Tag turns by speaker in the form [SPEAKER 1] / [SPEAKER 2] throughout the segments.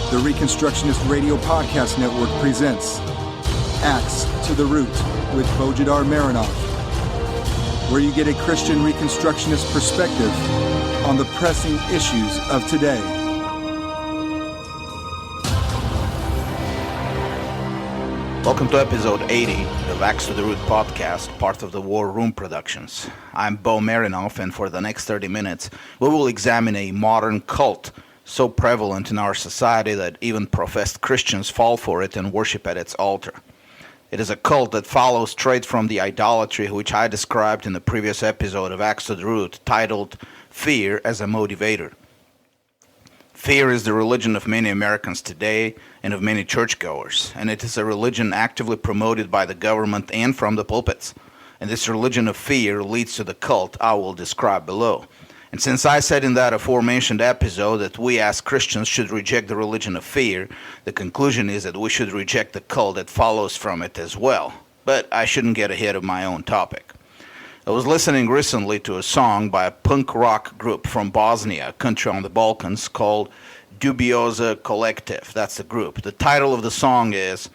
[SPEAKER 1] The Reconstructionist Radio Podcast Network presents Axe to the Root with Bo Marinov, where you get a Christian Reconstructionist perspective on the pressing issues of today.
[SPEAKER 2] Welcome to episode 80 of Axe to the Root podcast, part of the War Room Productions. I'm Bo Marinov, and for the next 30 minutes, we will examine a modern cult so prevalent in our society that even professed Christians fall for it and worship at its altar. It is a cult that follows straight from the idolatry which I described in the previous episode of Axe to the Root, titled Fear as a Motivator. Fear is the religion of many Americans today and of many church-goers, and it is a religion actively promoted by the government and from the pulpits. And this religion of fear leads to the cult I will describe below. And since I said in that aforementioned episode that we as Christians should reject the religion of fear, the conclusion is that we should reject the cult that follows from it as well. But I shouldn't get ahead of my own topic. I was listening recently to a song by a punk rock group from Bosnia, a country on the Balkans, called Dubioza Collective. That's the group. The title of the song is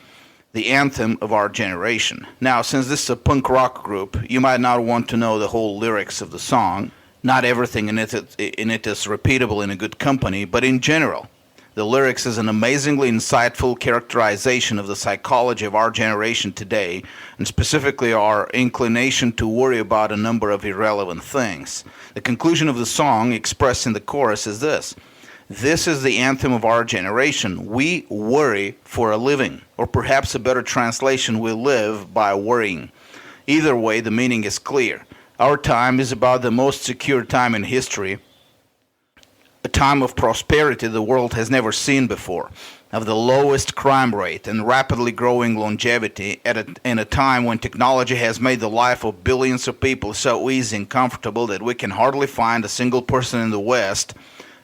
[SPEAKER 2] The Anthem of Our Generation. Now, since this is a punk rock group, you might not want to know the whole lyrics of the song. Not everything in it is repeatable in a good company, but in general, the lyrics is an amazingly insightful characterization of the psychology of our generation today, and specifically our inclination to worry about a number of irrelevant things. The conclusion of the song, expressed in the chorus, is this: this is the anthem of our generation. We worry for a living, or perhaps a better translation, we live by worrying. Either way, the meaning is clear. Our time is about the most secure time in history, a time of prosperity the world has never seen before, of the lowest crime rate and rapidly growing longevity in a time when technology has made the life of billions of people so easy and comfortable that we can hardly find a single person in the West,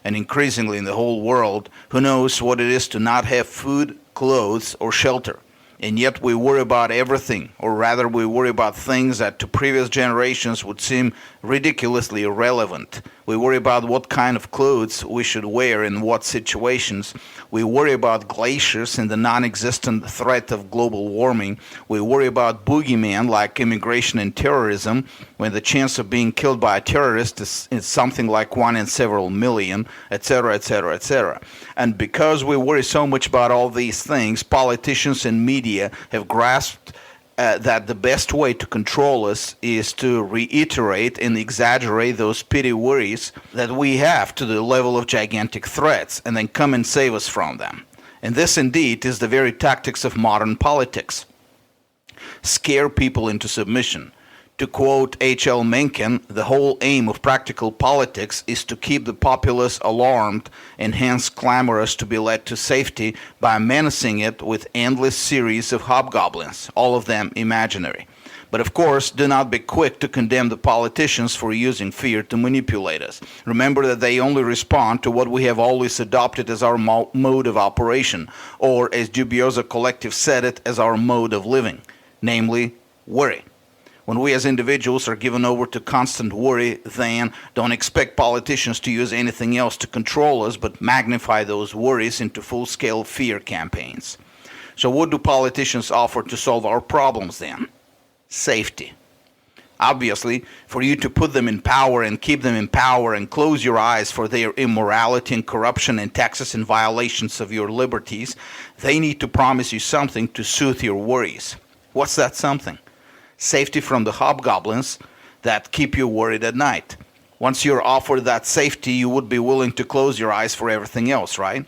[SPEAKER 2] and increasingly in the whole world, who knows what it is to not have food, clothes, or shelter. And yet we worry about everything, or rather we worry about things that to previous generations would seem ridiculously irrelevant. We worry about what kind of clothes we should wear in what situations. We worry about glaciers and the non-existent threat of global warming. We worry about boogeymen like immigration and terrorism, when the chance of being killed by a terrorist is something like 1 in several million, etc., etc., etc. And because we worry so much about all these things, politicians and media have grasped that the best way to control us is to reiterate and exaggerate those petty worries that we have to the level of gigantic threats, and then come and save us from them. And this indeed is the very tactics of modern politics. Scare people into submission. To quote H.L. Mencken, the whole aim of practical politics is to keep the populace alarmed and hence clamorous to be led to safety by menacing it with endless series of hobgoblins, all of them imaginary. But of course, do not be quick to condemn the politicians for using fear to manipulate us. Remember that they only respond to what we have always adopted as our mode of operation, or as Dubioza Collective said it, as our mode of living, namely worry. When we as individuals are given over to constant worry, then don't expect politicians to use anything else to control us but magnify those worries into full-scale fear campaigns. So what do politicians offer to solve our problems then? Safety. Obviously, for you to put them in power and keep them in power and close your eyes for their immorality and corruption and taxes and violations of your liberties, they need to promise you something to soothe your worries. What's that something? Safety from the hobgoblins that keep you worried at night. Once you're offered that safety, you would be willing to close your eyes for everything else, right?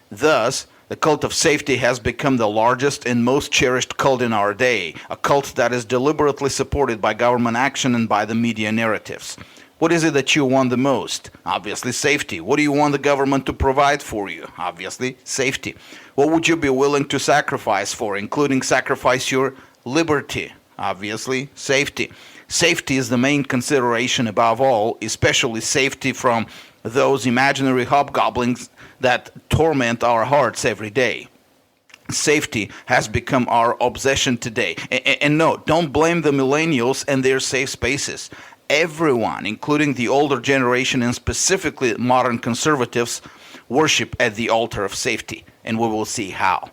[SPEAKER 2] Thus, the cult of safety has become the largest and most cherished cult in our day, a cult that is deliberately supported by government action and by the media narratives. What is it that you want the most? Obviously, safety. What do you want the government to provide for you? Obviously, safety. What would you be willing to sacrifice for, including sacrifice your liberty? Obviously, safety. Safety is the main consideration above all, especially safety from those imaginary hobgoblins that torment our hearts every day. Safety has become our obsession today. And no, don't blame the millennials and their safe spaces. Everyone, including the older generation and specifically modern conservatives, worship at the altar of safety. and we will see how.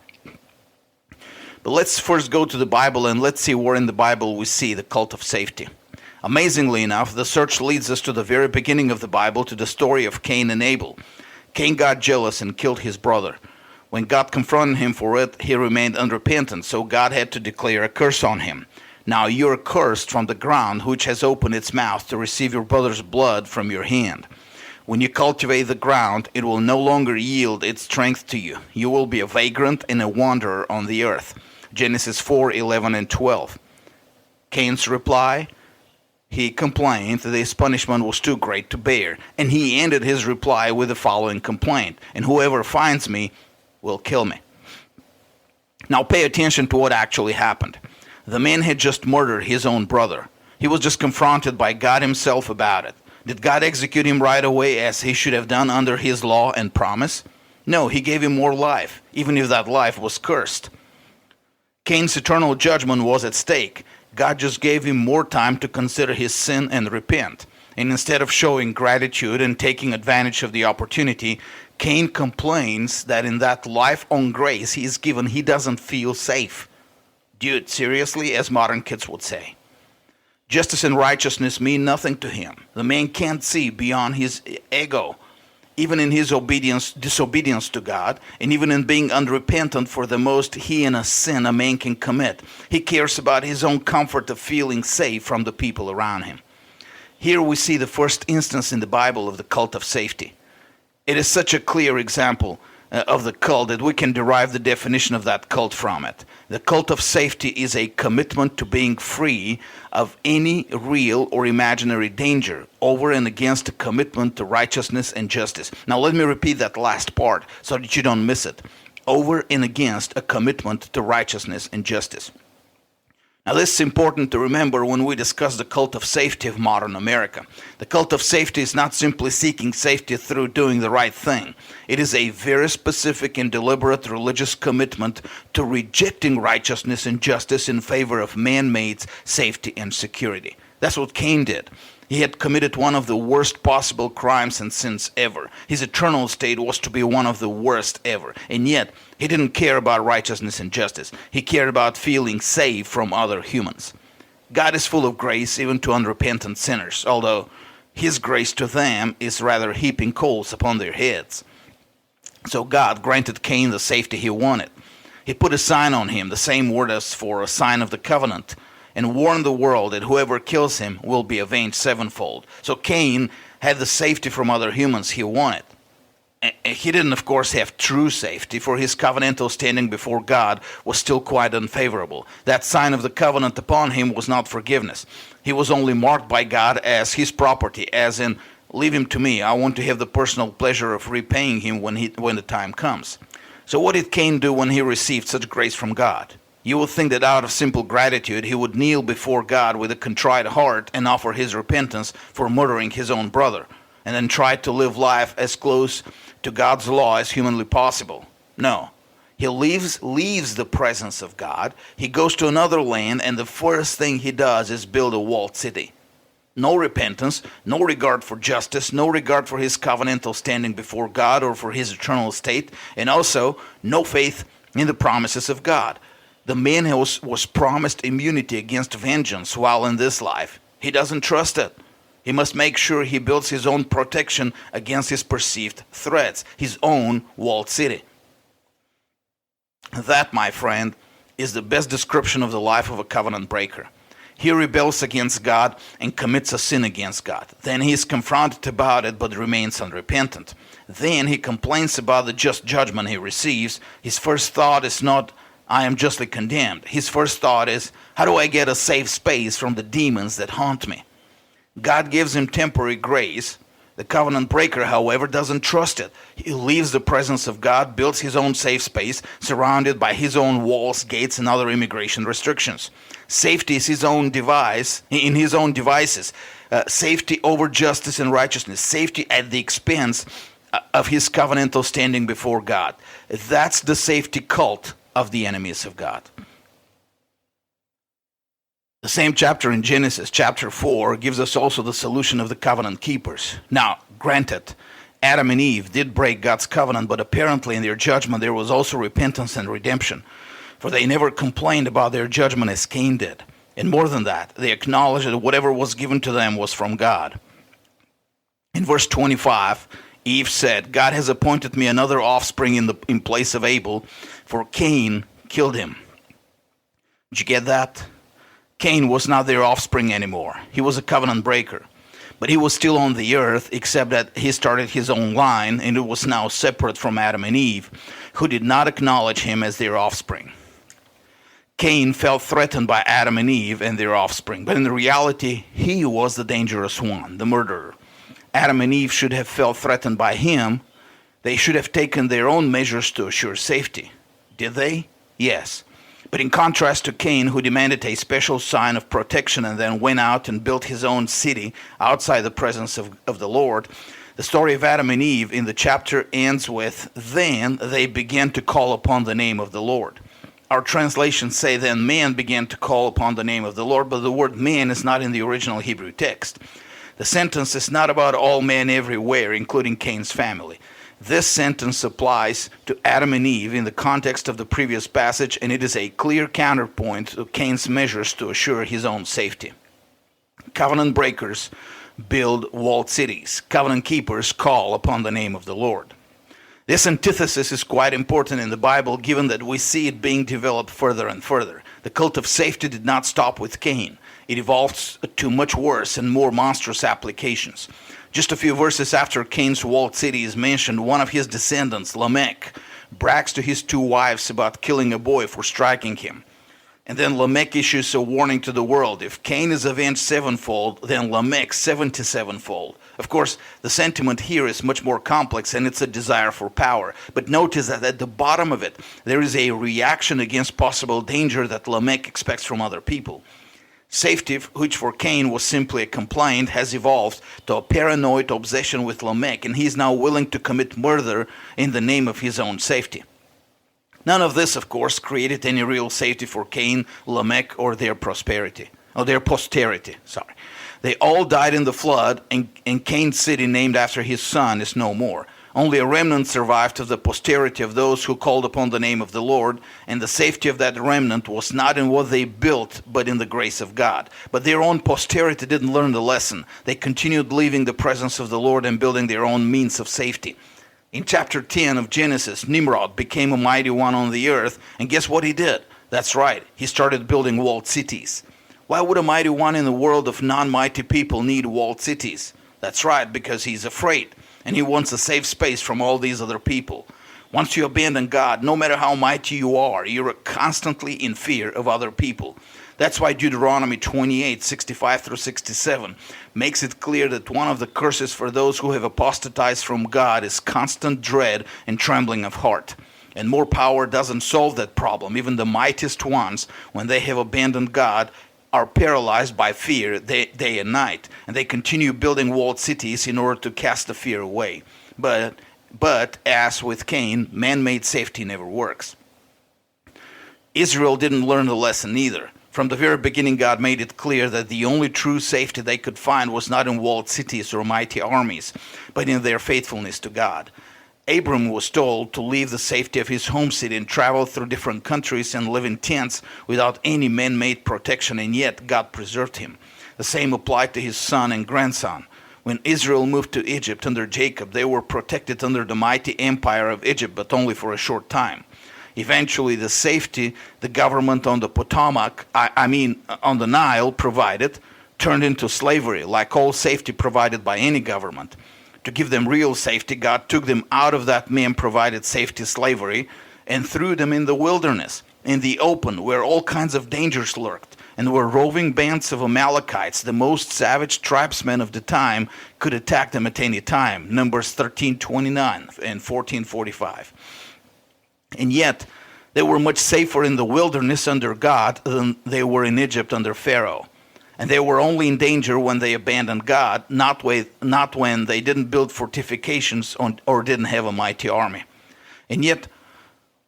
[SPEAKER 2] But let's first go to the Bible and let's see where in the Bible we see the cult of safety. Amazingly enough, the search leads us to the very beginning of the Bible, to the story of Cain and Abel. Cain got jealous and killed his brother. When God confronted him for it, he remained unrepentant, so God had to declare a curse on him. Now you are cursed from the ground, which has opened its mouth to receive your brother's blood from your hand. When you cultivate the ground, it will no longer yield its strength to you. You will be a vagrant and a wanderer on the earth. Genesis 4:11 and 12. Cain's reply? He complained that his punishment was too great to bear, and he ended his reply with the following complaint: and whoever finds me will kill me. Now pay attention to what actually happened. The man had just murdered his own brother. He was just confronted by God himself about it. Did God execute him right away as he should have done under his law and promise? No, he gave him more life, even if that life was cursed. Cain's eternal judgment was at stake. God just gave him more time to consider his sin and repent. And instead of showing gratitude and taking advantage of the opportunity, Cain complains that in that life on grace he is given, he doesn't feel safe. Dude, seriously, as modern kids would say. Justice and righteousness mean nothing to him. The man can't see beyond his ego. Even in his disobedience to God, and even in being unrepentant for the most heinous sin a man can commit, he cares about his own comfort of feeling safe from the people around him. Here we see the first instance in the Bible of the cult of safety. It is such a clear example of the cult that we can derive the definition of that cult from it. The cult of safety is a commitment to being free of any real or imaginary danger, over and against a commitment to righteousness and justice. Now let me repeat that last part so that you don't miss it. Over and against a commitment to righteousness and justice. Now this is important to remember when we discuss the cult of safety of modern America. The cult of safety is not simply seeking safety through doing the right thing. It is a very specific and deliberate religious commitment to rejecting righteousness and justice in favor of man-made safety and security. That's what Cain did. He had committed one of the worst possible crimes and sins ever. His eternal state was to be one of the worst ever. And yet, he didn't care about righteousness and justice. He cared about feeling safe from other humans. God is full of grace even to unrepentant sinners, although his grace to them is rather heaping coals upon their heads. So God granted Cain the safety he wanted. He put a sign on him, the same word as for a sign of the covenant, and warned the world that whoever kills him will be avenged sevenfold. So Cain had the safety from other humans he wanted. He didn't, of course, have true safety, for his covenantal standing before God was still quite unfavorable. That sign of the covenant upon him was not forgiveness. He was only marked by God as his property, as in, leave him to me, I want to have the personal pleasure of repaying him when the time comes. So what did Cain do when he received such grace from God? You would think that out of simple gratitude he would kneel before God with a contrite heart and offer his repentance for murdering his own brother, and then try to live life as close to God's law as humanly possible. No. He leaves the presence of God, he goes to another land, and the first thing he does is build a walled city. No repentance, no regard for justice, no regard for his covenantal standing before God or for his eternal state, and also no faith in the promises of God. The man was promised immunity against vengeance while in this life. He doesn't trust it. He must make sure he builds his own protection against his perceived threats, his own walled city. That, my friend, is the best description of the life of a covenant breaker. He rebels against God and commits a sin against God. Then he is confronted about it but remains unrepentant. Then he complains about the just judgment he receives. His first thought is not, I am justly condemned. His first thought is, how do I get a safe space from the demons that haunt me? God gives him temporary grace. The covenant breaker, however, doesn't trust it. He leaves the presence of God, builds his own safe space, surrounded by his own walls, gates, and other immigration restrictions. Safety is his own device, in his own devices. Safety over justice and righteousness. Safety at the expense of his covenantal standing before God. That's the safety cult of the enemies of God. The same chapter in Genesis, chapter 4, gives us also the solution of the covenant keepers. Now, granted, Adam and Eve did break God's covenant, but apparently in their judgment there was also repentance and redemption. For they never complained about their judgment as Cain did. And more than that, they acknowledged that whatever was given to them was from God. In verse 25, Eve said, God has appointed me another offspring in place of Abel, for Cain killed him. Did you get that? Cain was not their offspring anymore. He was a covenant breaker. But he was still on the earth, except that he started his own line, and it was now separate from Adam and Eve, who did not acknowledge him as their offspring. Cain felt threatened by Adam and Eve and their offspring, but in reality, he was the dangerous one, the murderer. Adam and Eve should have felt threatened by him. They should have taken their own measures to assure safety. Did they? Yes. But in contrast to Cain, who demanded a special sign of protection and then went out and built his own city outside the presence of the Lord, the story of Adam and Eve in the chapter ends with, then they began to call upon the name of the Lord. Our translations say then man began to call upon the name of the Lord, but the word man is not in the original Hebrew text. The sentence is not about all men everywhere, including Cain's family. This sentence applies to Adam and Eve in the context of the previous passage, and it is a clear counterpoint to Cain's measures to assure his own safety. Covenant breakers build walled cities. Covenant keepers call upon the name of the Lord. This antithesis is quite important in the Bible, given that we see it being developed further and further. The cult of safety did not stop with Cain. It evolved to much worse and more monstrous applications. Just a few verses after Cain's walled city is mentioned, one of his descendants, Lamech, brags to his two wives about killing a boy for striking him. And then Lamech issues a warning to the world. If Cain is avenged sevenfold, then Lamech 77-fold. Of course, the sentiment here is much more complex, and it's a desire for power. But notice that at the bottom of it, there is a reaction against possible danger that Lamech expects from other people. Safety, which for Cain was simply a complaint, has evolved to a paranoid obsession with Lamech, and he is now willing to commit murder in the name of his own safety. None of this, of course, created any real safety for Cain, Lamech, or their posterity. They all died in the flood, and Cain's city, named after his son, is no more. Only a remnant survived of the posterity of those who called upon the name of the Lord, and the safety of that remnant was not in what they built, but in the grace of God. But their own posterity didn't learn the lesson. They continued leaving the presence of the Lord and building their own means of safety. In chapter 10 of Genesis, Nimrod became a mighty one on the earth, and guess what he did? That's right, he started building walled cities. Why would a mighty one in the world of non-mighty people need walled cities? That's right, because he's afraid. And he wants a safe space from all these other people. Once you abandon God, no matter how mighty you are, you're constantly in fear of other people. That's why Deuteronomy 28:65-67 makes it clear that one of the curses for those who have apostatized from God is constant dread and trembling of heart. And more power doesn't solve that problem. Even the mightiest ones, when they have abandoned God, are paralyzed by fear day and night, and they continue building walled cities in order to cast the fear away. But as with Cain, man-made safety never works. Israel didn't learn the lesson either. From the very beginning, God made it clear that the only true safety they could find was not in walled cities or mighty armies, but in their faithfulness to God. Abram was told to leave the safety of his home city and travel through different countries and live in tents without any man-made protection, and yet God preserved him. The same applied to his son and grandson. When Israel moved to Egypt under Jacob, they were protected under the mighty empire of Egypt, but only for a short time. Eventually, the safety the government on the Potomac, on the Nile provided, turned into slavery, like all safety provided by any government. To give them real safety, God took them out of that man-provided safety slavery and threw them in the wilderness, in the open, where all kinds of dangers lurked, and where roving bands of Amalekites, the most savage tribesmen of the time, could attack them at any time. Numbers 13:29 and 14:45. And yet, they were much safer in the wilderness under God than they were in Egypt under Pharaoh. And they were only in danger when they abandoned God, not when they didn't build fortifications or didn't have a mighty army. And yet,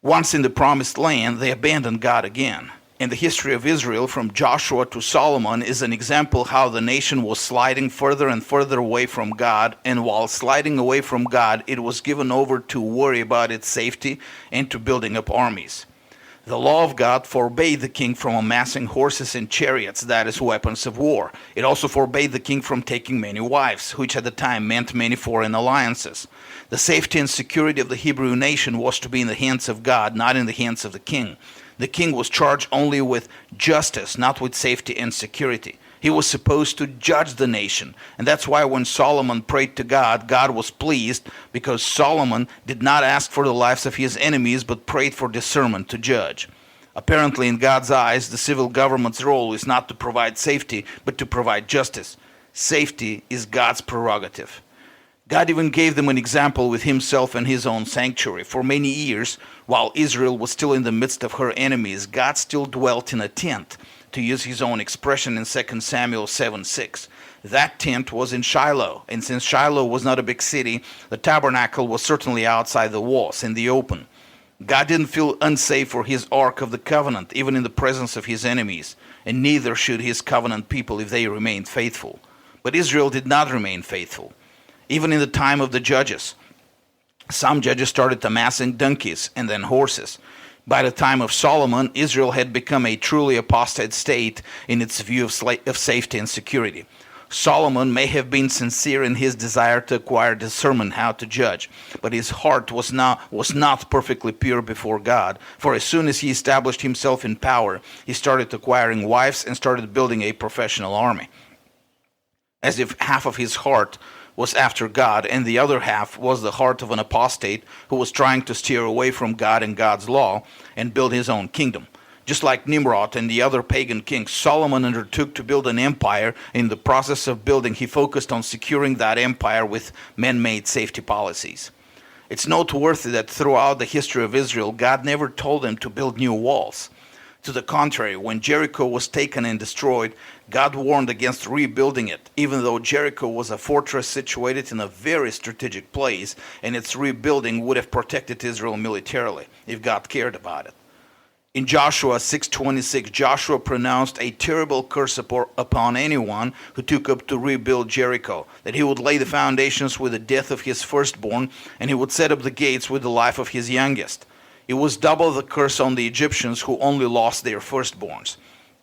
[SPEAKER 2] once in the promised land, they abandoned God again. And the history of Israel from Joshua to Solomon is an example how the nation was sliding further and further away from God, and while sliding away from God, it was given over to worry about its safety and to building up armies. The law of God forbade the king from amassing horses and chariots, that is, weapons of war. It also forbade the king from taking many wives, which at the time meant many foreign alliances. The safety and security of the Hebrew nation was to be in the hands of God, not in the hands of the king. The king was charged only with justice, not with safety and security. He was supposed to judge the nation. And that's why when Solomon prayed to God, God was pleased, because Solomon did not ask for the lives of his enemies, but prayed for discernment to judge. Apparently, in God's eyes, the civil government's role is not to provide safety, but to provide justice. Safety is God's prerogative. God even gave them an example with himself and his own sanctuary. For many years, while Israel was still in the midst of her enemies, God still dwelt in a tent, to use his own expression in 2 Samuel 7:6. That tent was in Shiloh, and since Shiloh was not a big city, the tabernacle was certainly outside the walls, in the open. God didn't feel unsafe for his Ark of the Covenant, even in the presence of his enemies, and neither should his covenant people if they remained faithful. But Israel did not remain faithful. Even in the time of the judges, some judges started amassing donkeys and then horses. By the time of Solomon, Israel had become a truly apostate state in its view of safety and security. Solomon may have been sincere in his desire to acquire discernment how to judge, but his heart was not perfectly pure before God. For as soon as he established himself in power, he started acquiring wives and started building a professional army, as if half of his heart was after God, and the other half was the heart of an apostate who was trying to steer away from God and God's law and build his own kingdom. Just like Nimrod and the other pagan kings, Solomon undertook to build an empire. In the process of building, he focused on securing that empire with man-made safety policies. It's noteworthy that throughout the history of Israel, God never told them to build new walls. To the contrary, when Jericho was taken and destroyed, God warned against rebuilding it, even though Jericho was a fortress situated in a very strategic place, and its rebuilding would have protected Israel militarily, if God cared about it. In Joshua 6:26, Joshua pronounced a terrible curse upon anyone who took up to rebuild Jericho, that he would lay the foundations with the death of his firstborn, and he would set up the gates with the life of his youngest. It was double the curse on the Egyptians, who only lost their firstborns.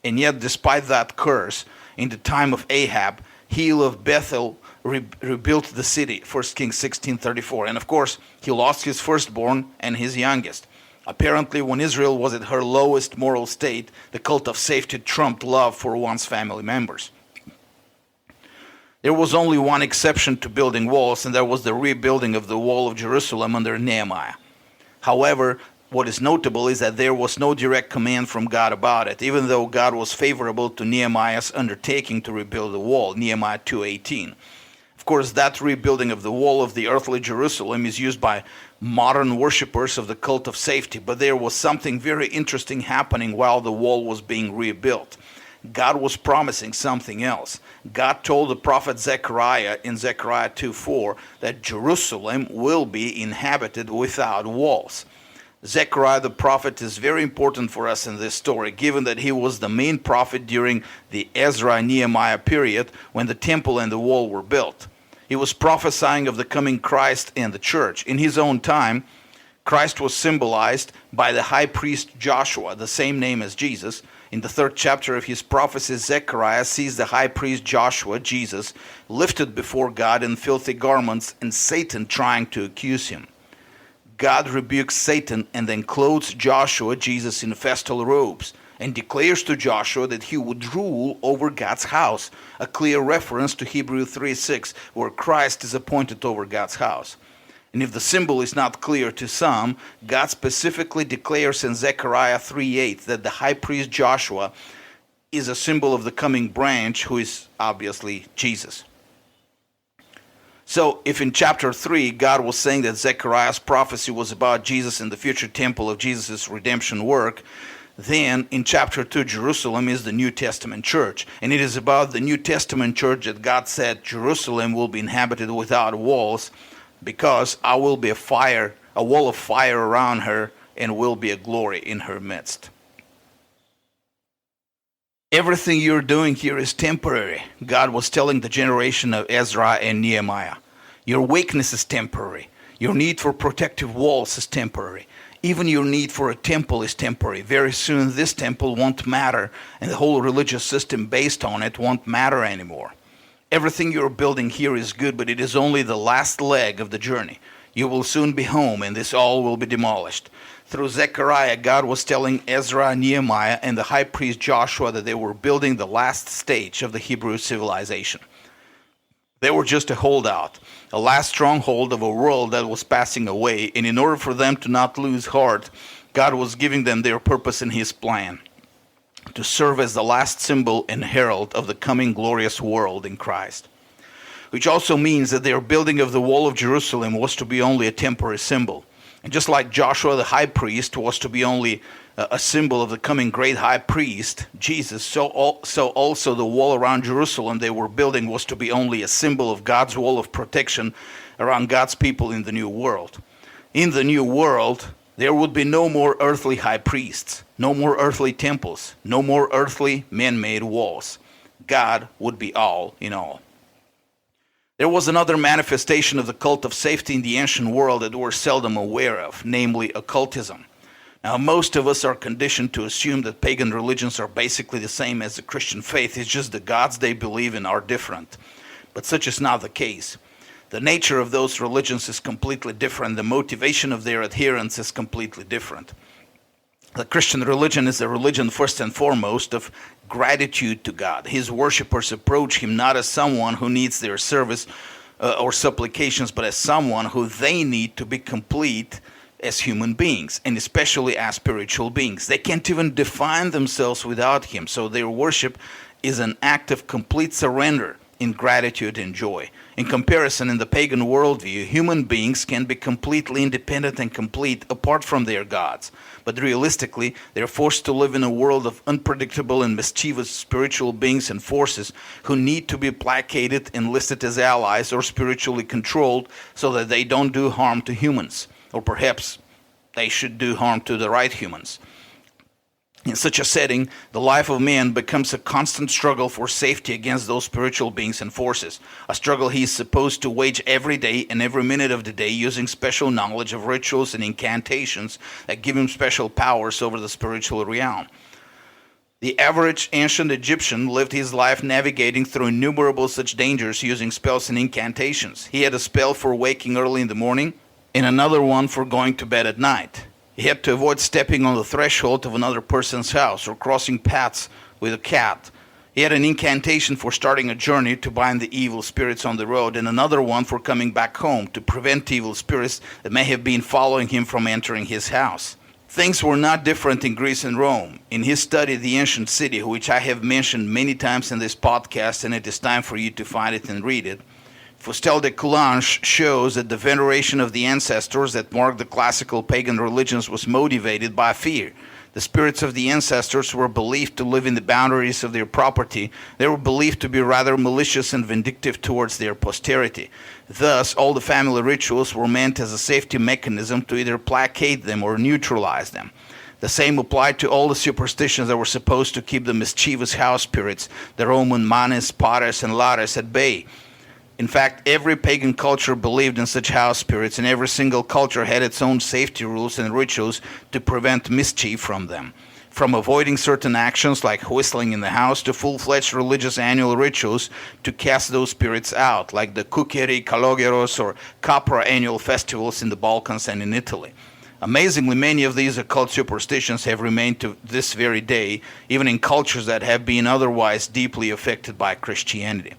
[SPEAKER 2] And yet, despite that curse, in the time of Ahab, Hiel of Bethel rebuilt the city, 1 Kings 16:34. And of course, he lost his firstborn and his youngest. Apparently, when Israel was at her lowest moral state, the cult of safety trumped love for one's family members. There was only one exception to building walls, and that was the rebuilding of the wall of Jerusalem under Nehemiah. However, what is notable is that there was no direct command from God about it, even though God was favorable to Nehemiah's undertaking to rebuild the wall, Nehemiah 2:18. Of course, that rebuilding of the wall of the earthly Jerusalem is used by modern worshippers of the cult of safety, but there was something very interesting happening while the wall was being rebuilt. God was promising something else. God told the prophet Zechariah in Zechariah 2:4 that Jerusalem will be inhabited without walls. Zechariah the prophet is very important for us in this story, given that he was the main prophet during the Ezra and Nehemiah period when the temple and the wall were built. He was prophesying of the coming Christ and the church. In his own time, Christ was symbolized by the high priest Joshua, the same name as Jesus. In the 3rd chapter of his prophecy, Zechariah sees the high priest Joshua, Jesus, lifted before God in filthy garments and Satan trying to accuse him. God rebukes Satan and then clothes Joshua, Jesus, in festal robes and declares to Joshua that he would rule over God's house, a clear reference to Hebrews 3:6, where Christ is appointed over God's house. And if the symbol is not clear to some, God specifically declares in Zechariah 3:8 that the high priest Joshua is a symbol of the coming branch, who is obviously Jesus. So if in chapter 3 God was saying that Zechariah's prophecy was about Jesus and the future temple of Jesus' redemption work, then in chapter 2 Jerusalem is the New Testament church. And it is about the New Testament church that God said Jerusalem will be inhabited without walls, because I will be a wall of fire around her, and will be a glory in her midst. Everything you're doing here is temporary. God was telling the generation of Ezra and Nehemiah. Your weakness is temporary. Your need for protective walls is temporary. Even your need for a temple is temporary. Very soon this temple won't matter, and the whole religious system based on it won't matter anymore. Everything you're building here is good, but it is only the last leg of the journey. You will soon be home, and this all will be demolished. Through Zechariah, God was telling Ezra, Nehemiah, and the high priest Joshua that they were building the last stage of the Hebrew civilization. They were just a holdout, a last stronghold of a world that was passing away, and in order for them to not lose heart, God was giving them their purpose in His plan, to serve as the last symbol and herald of the coming glorious world in Christ. Which also means that their building of the wall of Jerusalem was to be only a temporary symbol. And just like Joshua the high priest was to be only a symbol of the coming great high priest, Jesus, so also the wall around Jerusalem they were building was to be only a symbol of God's wall of protection around God's people in the new world. In the new world, there would be no more earthly high priests, no more earthly temples, no more earthly man-made walls. God would be all in all. There was another manifestation of the cult of safety in the ancient world that we're seldom aware of, namely occultism. Now, most of us are conditioned to assume that pagan religions are basically the same as the Christian faith. It's just the gods they believe in are different. But such is not the case. The nature of those religions is completely different. The motivation of their adherents is completely different. The Christian religion is a religion first and foremost of gratitude to God. His worshippers approach Him not as someone who needs their service or supplications, but as someone who they need to be complete as human beings, and especially as spiritual beings. They can't even define themselves without Him, so their worship is an act of complete surrender in gratitude and joy. In comparison, in the pagan worldview, human beings can be completely independent and complete apart from their gods. But realistically, they are forced to live in a world of unpredictable and mischievous spiritual beings and forces who need to be placated, enlisted as allies, or spiritually controlled so that they don't do harm to humans. Or perhaps they should do harm to the right humans. In such a setting, the life of man becomes a constant struggle for safety against those spiritual beings and forces, a struggle he is supposed to wage every day and every minute of the day using special knowledge of rituals and incantations that give him special powers over the spiritual realm. The average ancient Egyptian lived his life navigating through innumerable such dangers using spells and incantations. He had a spell for waking early in the morning and another one for going to bed at night. He had to avoid stepping on the threshold of another person's house or crossing paths with a cat. He had an incantation for starting a journey to bind the evil spirits on the road, and another one for coming back home to prevent evil spirits that may have been following him from entering his house. Things were not different in Greece and Rome. In his study of the ancient city, which I have mentioned many times in this podcast, and it is time for you to find it and read it, Fustel de Coulanges shows that the veneration of the ancestors that marked the classical pagan religions was motivated by fear. The spirits of the ancestors were believed to live in the boundaries of their property. They were believed to be rather malicious and vindictive towards their posterity. Thus, all the family rituals were meant as a safety mechanism to either placate them or neutralize them. The same applied to all the superstitions that were supposed to keep the mischievous house spirits, the Roman manes, pares, and lares, at bay. In fact, every pagan culture believed in such house spirits, and every single culture had its own safety rules and rituals to prevent mischief from them. From avoiding certain actions like whistling in the house to full-fledged religious annual rituals to cast those spirits out, like the Kukeri, Kalogeros, or Capra annual festivals in the Balkans and in Italy. Amazingly, many of these occult superstitions have remained to this very day, even in cultures that have been otherwise deeply affected by Christianity.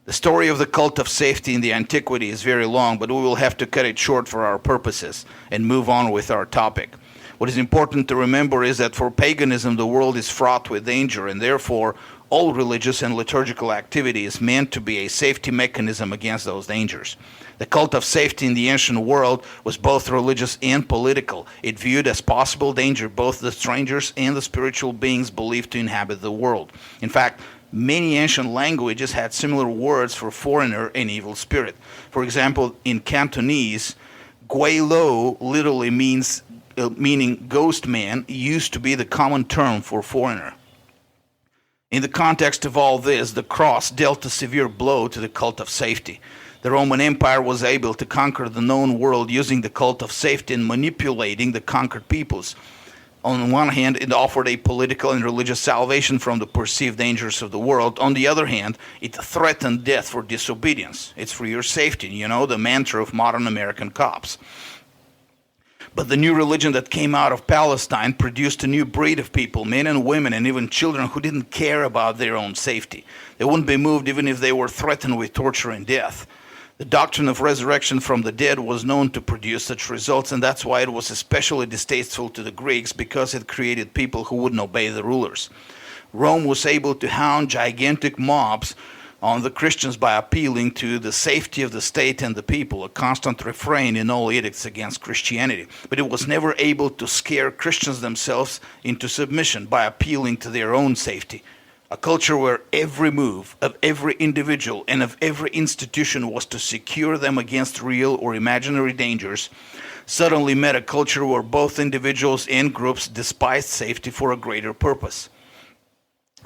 [SPEAKER 2] The story of the cult of safety in the antiquity is very long, but we will have to cut it short for our purposes and move on with our topic. What is important to remember is that for paganism, the world is fraught with danger, and therefore all religious and liturgical activity is meant to be a safety mechanism against those dangers. The cult of safety in the ancient world was both religious and political. It viewed as possible danger both the strangers and the spiritual beings believed to inhabit the world. In fact, many ancient languages had similar words for foreigner and evil spirit. For example, in Cantonese, Gui Lo literally meaning ghost man used to be the common term for foreigner. In the context of all this, the cross dealt a severe blow to the cult of safety. The Roman Empire was able to conquer the known world using the cult of safety and manipulating the conquered peoples. On one hand, it offered a political and religious salvation from the perceived dangers of the world. On the other hand, it threatened death for disobedience. It's for your safety, the mantra of modern American cops. But the new religion that came out of Palestine produced a new breed of people, men and women and even children, who didn't care about their own safety. They wouldn't be moved even if they were threatened with torture and death. The doctrine of resurrection from the dead was known to produce such results, and that's why it was especially distasteful to the Greeks, because it created people who wouldn't obey the rulers. Rome was able to hound gigantic mobs on the Christians by appealing to the safety of the state and the people, a constant refrain in all edicts against Christianity. But it was never able to scare Christians themselves into submission by appealing to their own safety. A culture where every move of every individual and of every institution was to secure them against real or imaginary dangers suddenly met a culture where both individuals and groups despised safety for a greater purpose.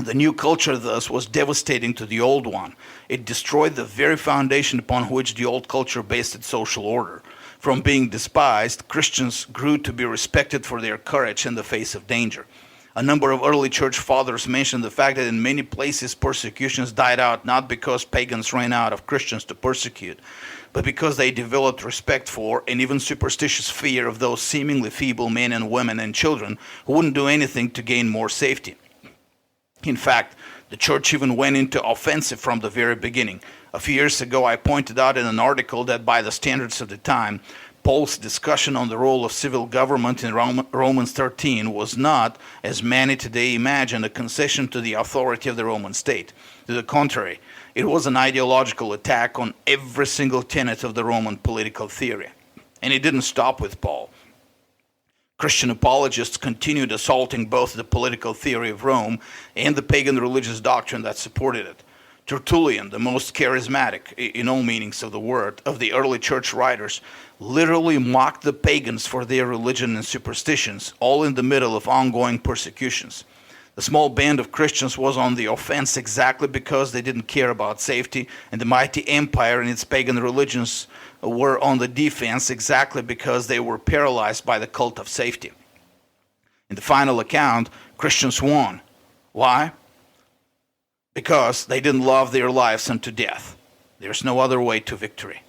[SPEAKER 2] The new culture, thus, was devastating to the old one. It destroyed the very foundation upon which the old culture based its social order. From being despised, Christians grew to be respected for their courage in the face of danger. A number of early church fathers mentioned the fact that in many places persecutions died out not because pagans ran out of Christians to persecute, but because they developed respect for and even superstitious fear of those seemingly feeble men and women and children who wouldn't do anything to gain more safety. In fact, the church even went into offensive from the very beginning. A few years ago, I pointed out in an article that by the standards of the time, Paul's discussion on the role of civil government in Romans 13 was not, as many today imagine, a concession to the authority of the Roman state. To the contrary, it was an ideological attack on every single tenet of the Roman political theory. And it didn't stop with Paul. Christian apologists continued assaulting both the political theory of Rome and the pagan religious doctrine that supported it. Tertullian, the most charismatic, in all meanings of the word, of the early church writers, literally mocked the pagans for their religion and superstitions, all in the middle of ongoing persecutions. The small band of Christians was on the offense exactly because they didn't care about safety, and the mighty empire and its pagan religions were on the defense exactly because they were paralyzed by the cult of safety. In the final account, Christians won. Why? Because they didn't love their lives unto death. There's no other way to victory.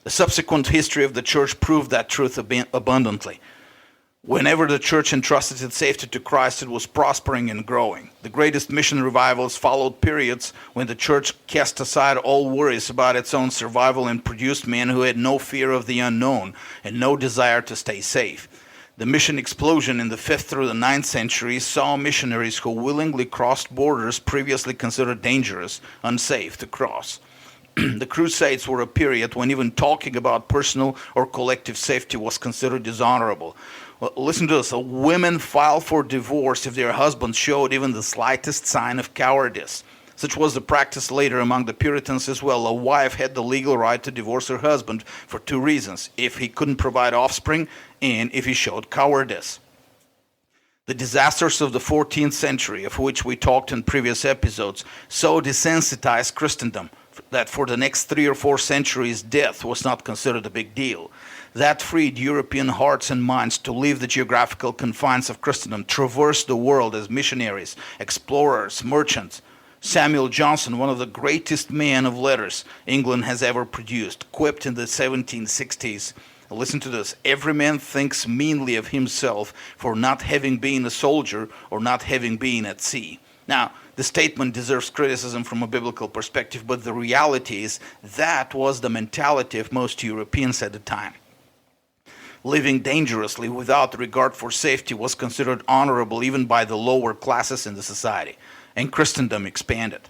[SPEAKER 2] The subsequent history of the church proved that truth abundantly. Whenever the church entrusted its safety to Christ, it was prospering and growing. The greatest mission revivals followed periods when the church cast aside all worries about its own survival and produced men who had no fear of the unknown and no desire to stay safe. The mission explosion in the 5th through the 9th centuries saw missionaries who willingly crossed borders previously considered dangerous, unsafe to cross. The Crusades were a period when even talking about personal or collective safety was considered dishonorable. Well, listen to this. Women filed for divorce if their husbands showed even the slightest sign of cowardice. Such was the practice later among the Puritans as well. A wife had the legal right to divorce her husband for 2 reasons: if he couldn't provide offspring and if he showed cowardice. The disasters of the 14th century, of which we talked in previous episodes, so desensitized Christendom that for the next 3 or 4 centuries death was not considered a big deal. That freed European hearts and minds to leave the geographical confines of Christendom, traverse the world as missionaries, explorers, merchants. Samuel Johnson, one of the greatest men of letters England has ever produced, quipped in the 1760s, listen to this: every man thinks meanly of himself for not having been a soldier or not having been at sea. Now, the statement deserves criticism from a biblical perspective, but the reality is that was the mentality of most Europeans at the time. Living dangerously without regard for safety was considered honorable even by the lower classes in the society, and Christendom expanded.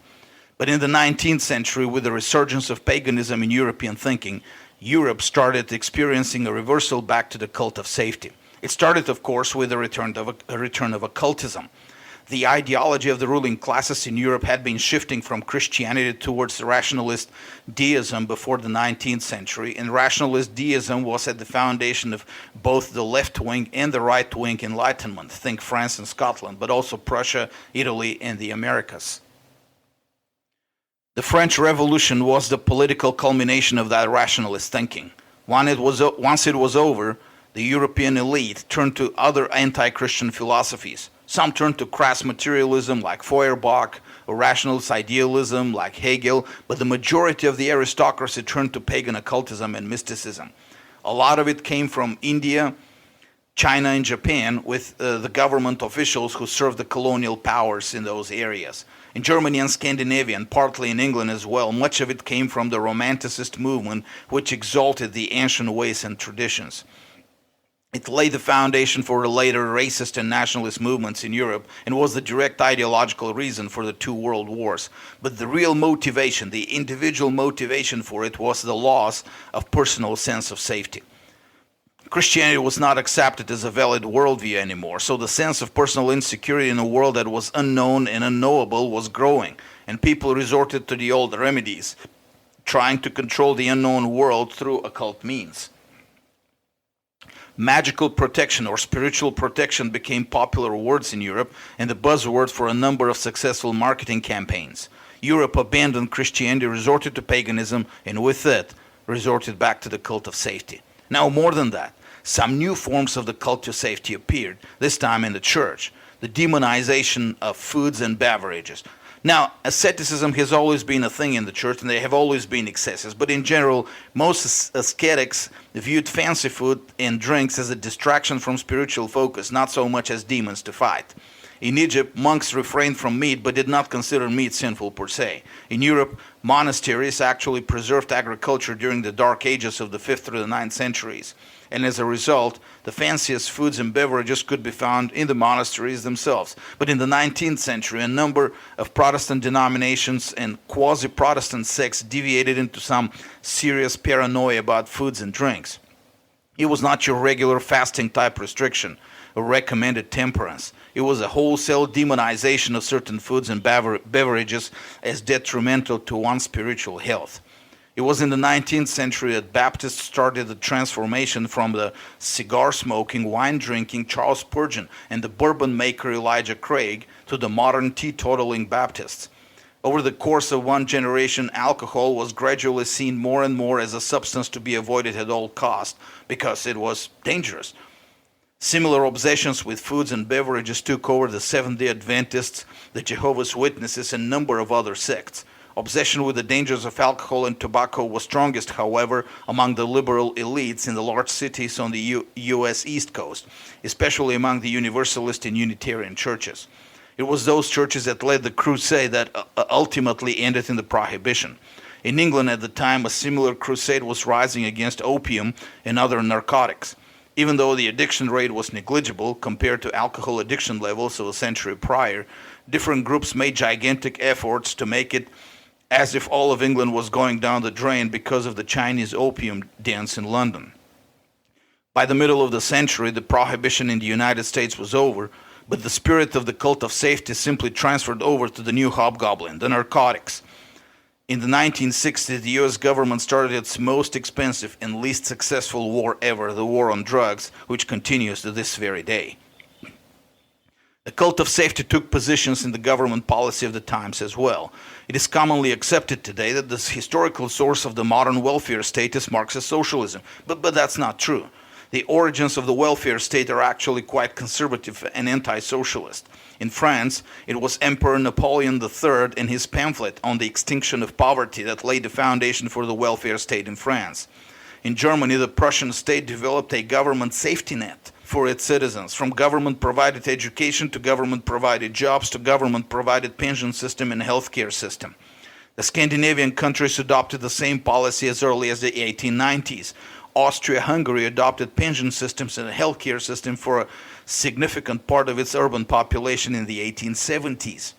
[SPEAKER 2] But in the 19th century, with the resurgence of paganism in European thinking, Europe started experiencing a reversal back to the cult of safety. It started, of course, with the return of occultism. The ideology of the ruling classes in Europe had been shifting from Christianity towards rationalist deism before the 19th century, and rationalist deism was at the foundation of both the left-wing and the right-wing Enlightenment. Think France and Scotland, but also Prussia, Italy, and the Americas. The French Revolution was the political culmination of that rationalist thinking. Once it was over, the European elite turned to other anti-Christian philosophies. Some turned to crass materialism like Feuerbach, or rationalist idealism like Hegel, but the majority of the aristocracy turned to pagan occultism and mysticism. A lot of it came from India, China, and Japan, with the government officials who served the colonial powers in those areas. In Germany and Scandinavia, and partly in England as well, much of it came from the Romanticist movement, which exalted the ancient ways and traditions. It laid the foundation for the later racist and nationalist movements in Europe and was the direct ideological reason for the two world wars. But the real motivation, the individual motivation for it, was the loss of personal sense of safety. Christianity was not accepted as a valid worldview anymore, so the sense of personal insecurity in a world that was unknown and unknowable was growing, and people resorted to the old remedies, trying to control the unknown world through occult means. Magical protection or spiritual protection became popular words in Europe and the buzzword for a number of successful marketing campaigns. Europe abandoned Christianity, resorted to paganism, and with it, resorted back to the cult of safety. Now, more than that, some new forms of the cult of safety appeared, this time in the church. The demonization of foods and beverages. Now, asceticism has always been a thing in the church, and there have always been excesses, but in general, most ascetics viewed fancy food and drinks as a distraction from spiritual focus, not so much as demons to fight. In Egypt, monks refrained from meat but did not consider meat sinful per se. In Europe, monasteries actually preserved agriculture during the dark ages of the 5th through the 9th centuries. And as a result, the fanciest foods and beverages could be found in the monasteries themselves. But in the 19th century, a number of Protestant denominations and quasi-Protestant sects deviated into some serious paranoia about foods and drinks. It was not your regular fasting type restriction or recommended temperance. It was a wholesale demonization of certain foods and beverages as detrimental to one's spiritual health. It was in the 19th century that Baptists started the transformation from the cigar-smoking, wine-drinking Charles Spurgeon and the bourbon maker Elijah Craig to the modern teetotaling Baptists. Over the course of one generation, alcohol was gradually seen more and more as a substance to be avoided at all costs because it was dangerous. Similar obsessions with foods and beverages took over the Seventh-day Adventists, the Jehovah's Witnesses, and a number of other sects. Obsession with the dangers of alcohol and tobacco was strongest, however, among the liberal elites in the large cities on the U.S. East Coast, especially among the Universalist and Unitarian churches. It was those churches that led the crusade that ultimately ended in the prohibition. In England at the time, a similar crusade was rising against opium and other narcotics. Even though the addiction rate was negligible compared to alcohol addiction levels of a century prior, different groups made gigantic efforts to make it as if all of England was going down the drain because of the Chinese opium dens in London. By the middle of the century, the prohibition in the United States was over, but the spirit of the cult of safety simply transferred over to the new hobgoblin, the narcotics. In the 1960s, the US government started its most expensive and least successful war ever, the war on drugs, which continues to this very day. The cult of safety took positions in the government policy of the times as well. It is commonly accepted today that the historical source of the modern welfare state is Marxist socialism, but that's not true. The origins of the welfare state are actually quite conservative and anti-socialist. In France, it was Emperor Napoleon III and his pamphlet on the extinction of poverty that laid the foundation for the welfare state in France. In Germany, the Prussian state developed a government safety net for its citizens, from government-provided education to government-provided jobs to government-provided pension system and healthcare system. The Scandinavian countries adopted the same policy as early as the 1890s. Austria-Hungary adopted pension systems and a healthcare system for a significant part of its urban population in the 1870s.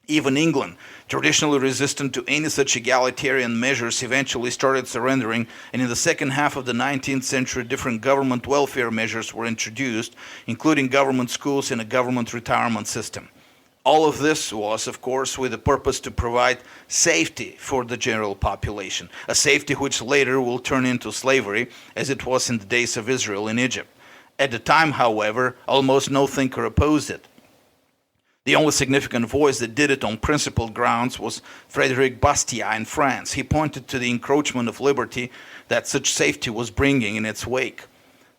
[SPEAKER 2] Even England, traditionally resistant to any such egalitarian measures, eventually started surrendering, and in the second half of the 19th century, different government welfare measures were introduced, including government schools and a government retirement system. All of this was, of course, with the purpose to provide safety for the general population, a safety which later will turn into slavery, as it was in the days of Israel in Egypt. At the time, however, almost no thinker opposed it. The only significant voice that did it on principled grounds was Frédéric Bastiat in France. He pointed to the encroachment of liberty that such safety was bringing in its wake.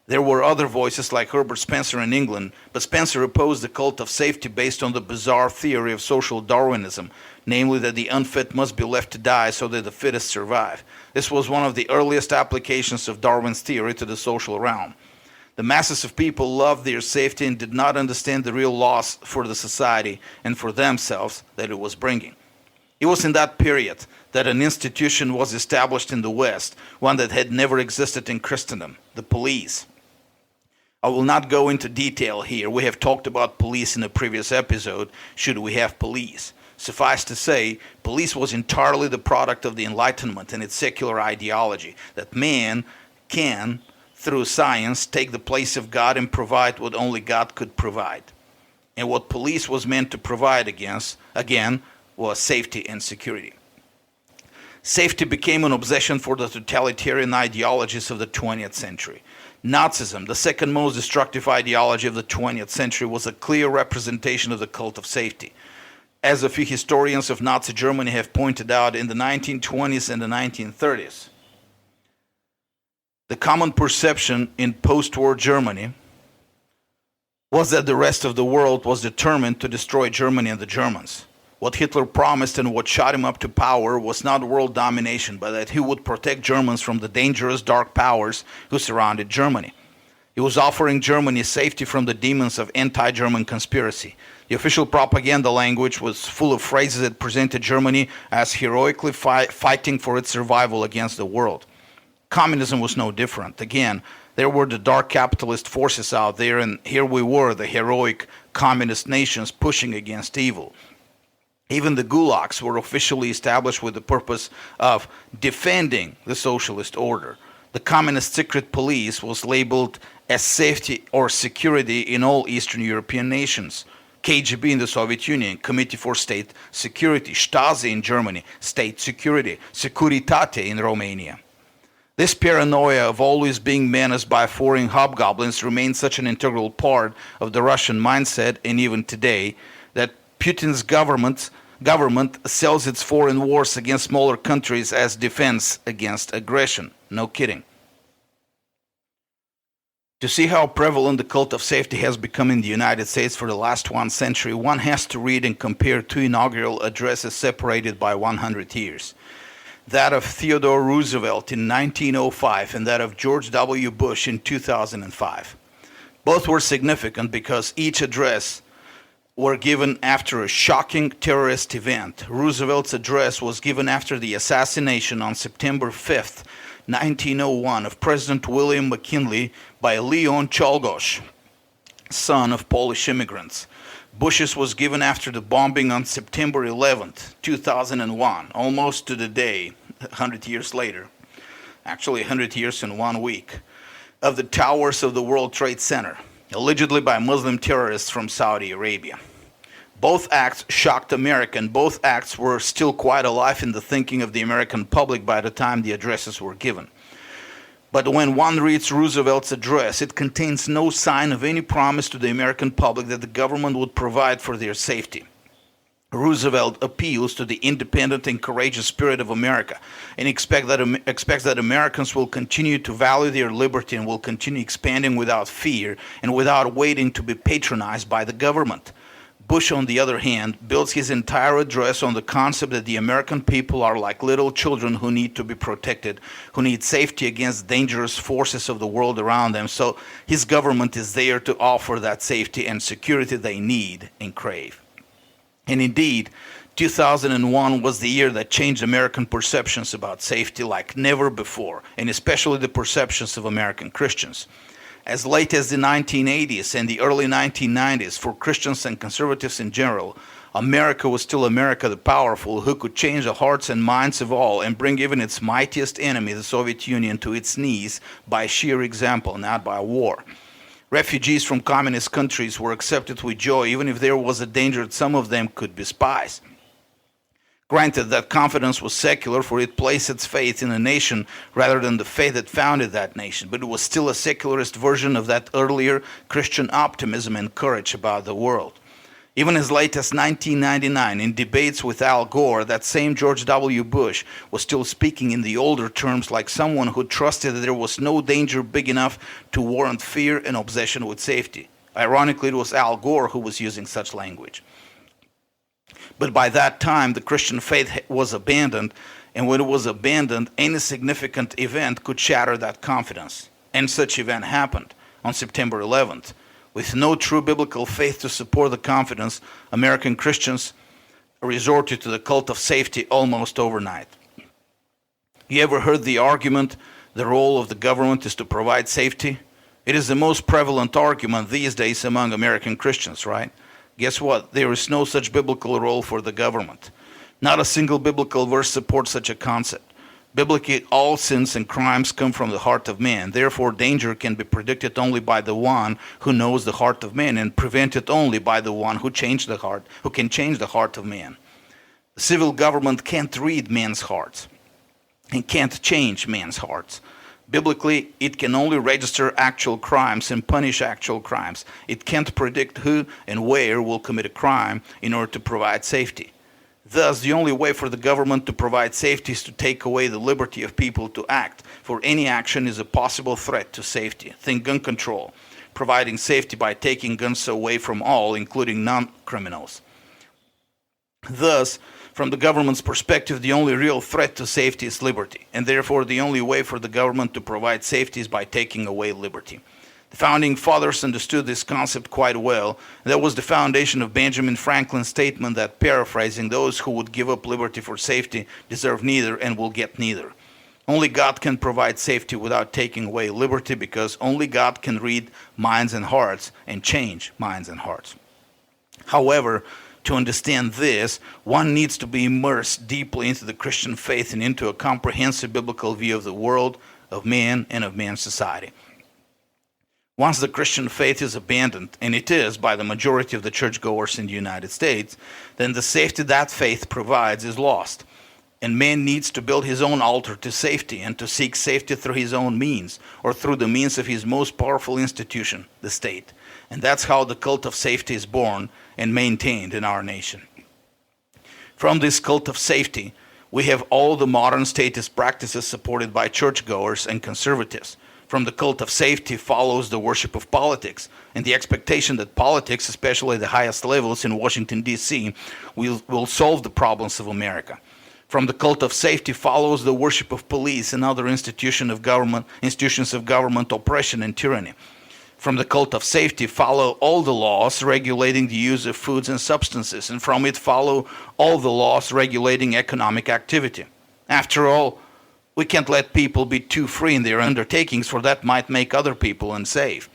[SPEAKER 2] There were other voices like Herbert Spencer in England, but Spencer opposed the cult of safety based on the bizarre theory of social Darwinism, namely that the unfit must be left to die so that the fittest survive. This was one of the earliest applications of Darwin's theory to the social realm. The masses of people loved their safety and did not understand the real loss for the society and for themselves that it was bringing. It was in that period that an institution was established in the West, one that had never existed in Christendom, the police. I will not go into detail here. We have talked about police in a previous episode, Should We Have Police? Suffice to say, police was entirely the product of the Enlightenment and its secular ideology, that man can, through science, take the place of God and provide what only God could provide. And what police was meant to provide again, was safety and security. Safety became an obsession for the totalitarian ideologies of the 20th century. Nazism, the second most destructive ideology of the 20th century, was a clear representation of the cult of safety. As a few historians of Nazi Germany have pointed out, in the 1920s and the 1930s, the common perception in post-war Germany was that the rest of the world was determined to destroy Germany and the Germans. What Hitler promised and what shot him up to power was not world domination, but that he would protect Germans from the dangerous dark powers who surrounded Germany. He was offering Germany safety from the demons of anti-German conspiracy. The official propaganda language was full of phrases that presented Germany as heroically fighting for its survival against the world. Communism was no different. Again, there were the dark capitalist forces out there, and here we were, the heroic communist nations pushing against evil. Even the gulags were officially established with the purpose of defending the socialist order. The communist secret police was labeled as safety or security in all Eastern European nations. KGB in the Soviet Union, Committee for State Security, Stasi in Germany, State Security, Securitate in Romania. This paranoia of always being menaced by foreign hobgoblins remains such an integral part of the Russian mindset, and even today, that Putin's government sells its foreign wars against smaller countries as defense against aggression. No kidding. To see how prevalent the cult of safety has become in the United States for the last 1 century, one has to read and compare two inaugural addresses separated by 100 years. That of Theodore Roosevelt in 1905 and that of George W. Bush in 2005. Both were significant because each address were given after a shocking terrorist event. Roosevelt's address was given after the assassination on September 5th, 1901, of President William McKinley by Leon Czolgosz, son of Polish immigrants. Bush's was given after the bombing on September 11th, 2001, almost to the day, 100 years later, actually 100 years in 1 week, of the towers of the World Trade Center, allegedly by Muslim terrorists from Saudi Arabia. Both acts shocked America, and both acts were still quite alive in the thinking of the American public by the time the addresses were given. But when one reads Roosevelt's address, it contains no sign of any promise to the American public that the government would provide for their safety. Roosevelt appeals to the independent and courageous spirit of America and expects that Americans will continue to value their liberty and will continue expanding without fear and without waiting to be patronized by the government. Bush, on the other hand, builds his entire address on the concept that the American people are like little children who need to be protected, who need safety against dangerous forces of the world around them. So his government is there to offer that safety and security they need and crave. And indeed, 2001 was the year that changed American perceptions about safety like never before, and especially the perceptions of American Christians. As late as the 1980s and the early 1990s, for Christians and conservatives in general, America was still America the powerful, who could change the hearts and minds of all and bring even its mightiest enemy, the Soviet Union, to its knees by sheer example, not by war. Refugees from communist countries were accepted with joy, even if there was a danger that some of them could be spies. Granted, that confidence was secular, for it placed its faith in a nation rather than the faith that founded that nation, but it was still a secularist version of that earlier Christian optimism and courage about the world. Even as late as 1999, in debates with Al Gore, that same George W. Bush was still speaking in the older terms like someone who trusted that there was no danger big enough to warrant fear and obsession with safety. Ironically, it was Al Gore who was using such language. But by that time, the Christian faith was abandoned, and when it was abandoned, any significant event could shatter that confidence. And such event happened on September 11th. With no true biblical faith to support the confidence, American Christians resorted to the cult of safety almost overnight. You ever heard the argument, the role of the government is to provide safety? It is the most prevalent argument these days among American Christians, right? Guess what? There is no such biblical role for the government. Not a single biblical verse supports such a concept. Biblically, all sins and crimes come from the heart of man. Therefore, danger can be predicted only by the one who knows the heart of man, and prevented only by the one who can change the heart of man. The civil government can't read men's hearts and can't change men's hearts. Biblically, it can only register actual crimes and punish actual crimes. It can't predict who and where will commit a crime in order to provide safety. Thus, the only way for the government to provide safety is to take away the liberty of people to act, for any action is a possible threat to safety. Think gun control, providing safety by taking guns away from all, including non-criminals. Thus, from the government's perspective, the only real threat to safety is liberty, and therefore the only way for the government to provide safety is by taking away liberty. The founding fathers understood this concept quite well. That was the foundation of Benjamin Franklin's statement that, paraphrasing, those who would give up liberty for safety deserve neither and will get neither. Only God can provide safety without taking away liberty, because only God can read minds and hearts and change minds and hearts. However, to understand this, one needs to be immersed deeply into the Christian faith and into a comprehensive biblical view of the world, of man, and of man's society. Once the Christian faith is abandoned, and it is by the majority of the churchgoers in the United States, then the safety that faith provides is lost. And man needs to build his own altar to safety and to seek safety through his own means, or through the means of his most powerful institution, the state. And that's how the cult of safety is born and maintained in our nation. From this cult of safety, we have all the modern statist practices supported by churchgoers and conservatives. From the cult of safety follows the worship of politics and the expectation that politics, especially at the highest levels in Washington, D.C., will solve the problems of America. From the cult of safety follows the worship of police and other institutions of government oppression and tyranny. From the cult of safety follow all the laws regulating the use of foods and substances, and from it follow all the laws regulating economic activity. After all, we can't let people be too free in their undertakings, for that might make other people unsafe.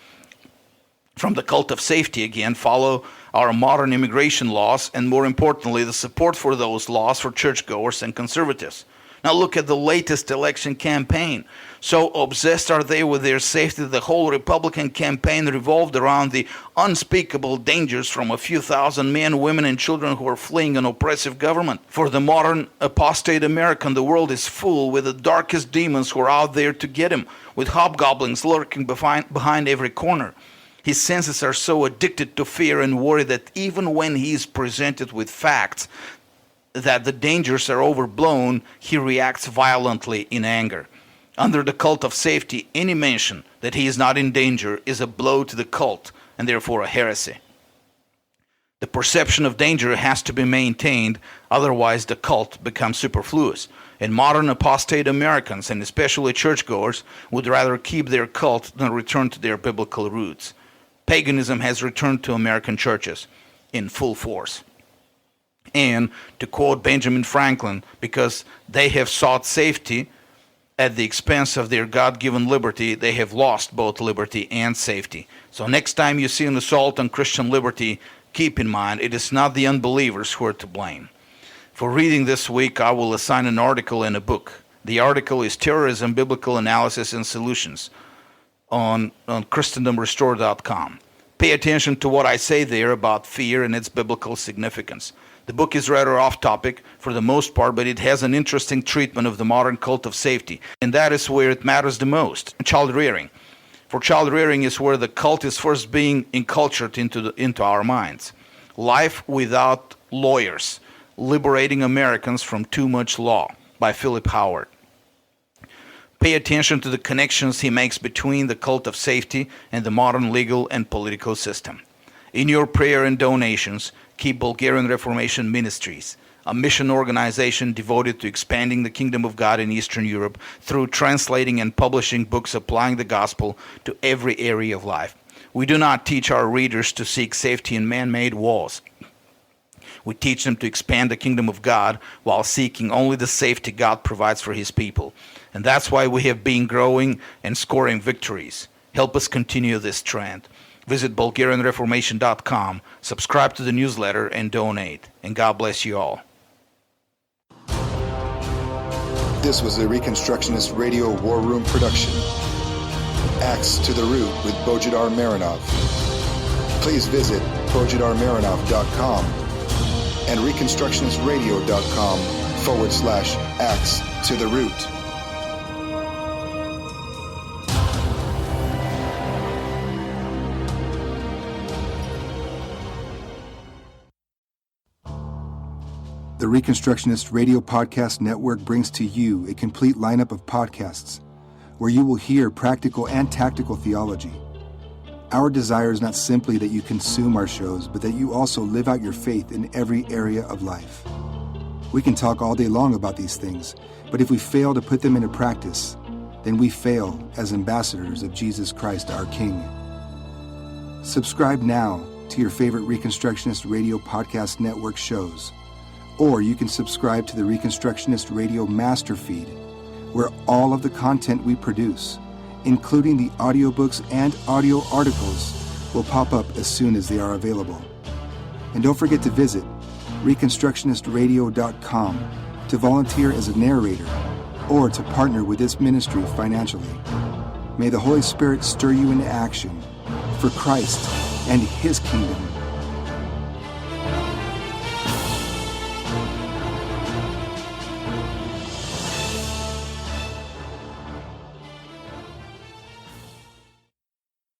[SPEAKER 2] From the cult of safety, again, follow our modern immigration laws, and more importantly, the support for those laws for churchgoers and conservatives. Now look at the latest election campaign. So obsessed are they with their safety, the whole Republican campaign revolved around the unspeakable dangers from a few thousand men, women, and children who are fleeing an oppressive government. For the modern apostate American, the world is full with the darkest demons who are out there to get him, with hobgoblins lurking behind every corner. His senses are so addicted to fear and worry that even when he is presented with facts that the dangers are overblown, he reacts violently in anger. Under the cult of safety, any mention that he is not in danger is a blow to the cult, and therefore a heresy. The perception of danger has to be maintained, otherwise the cult becomes superfluous. And modern apostate Americans, and especially churchgoers, would rather keep their cult than return to their biblical roots. Paganism has returned to American churches in full force. And, to quote Benjamin Franklin, because they have sought safety at the expense of their God-given liberty, they have lost both liberty and safety. So next time you see an assault on Christian liberty, keep in mind it is not the unbelievers who are to blame. For reading this week, I will assign an article in a book. The article is Terrorism, Biblical Analysis and Solutions on ChristendomRestored.com. Pay attention to what I say there about fear and its biblical significance. The book is rather off topic for the most part, but it has an interesting treatment of the modern cult of safety, and that is where it matters the most, child rearing. For child rearing is where the cult is first being incultured into our minds. Life Without Lawyers, Liberating Americans from Too Much Law by Philip Howard. Pay attention to the connections he makes between the cult of safety and the modern legal and political system. In your prayer and donations, keep Bulgarian Reformation Ministries, a mission organization devoted to expanding the kingdom of God in Eastern Europe through translating and publishing books applying the gospel to every area of life. We do not teach our readers to seek safety in man-made walls. We teach them to expand the kingdom of God while seeking only the safety God provides for His people. And that's why we have been growing and scoring victories. Help us continue this trend. Visit BulgarianReformation.com, subscribe to the newsletter, and donate. And God bless you all.
[SPEAKER 1] This was a Reconstructionist Radio War Room production. Axe to the Root with Bojidar Marinov. Please visit BojidarMarinov.com and ReconstructionistRadio.com/Axe to the Root. The Reconstructionist Radio Podcast Network brings to you a complete lineup of podcasts where you will hear practical and tactical theology. Our desire is not simply that you consume our shows, but that you also live out your faith in every area of life. We can talk all day long about these things, but if we fail to put them into practice, then we fail as ambassadors of Jesus Christ, our King. Subscribe now to your favorite Reconstructionist Radio Podcast Network shows, or you can subscribe to the Reconstructionist Radio Master Feed, where all of the content we produce, including the audiobooks and audio articles, will pop up as soon as they are available. And don't forget to visit ReconstructionistRadio.com to volunteer as a narrator or to partner with this ministry financially. May the Holy Spirit stir you into action for Christ and His kingdom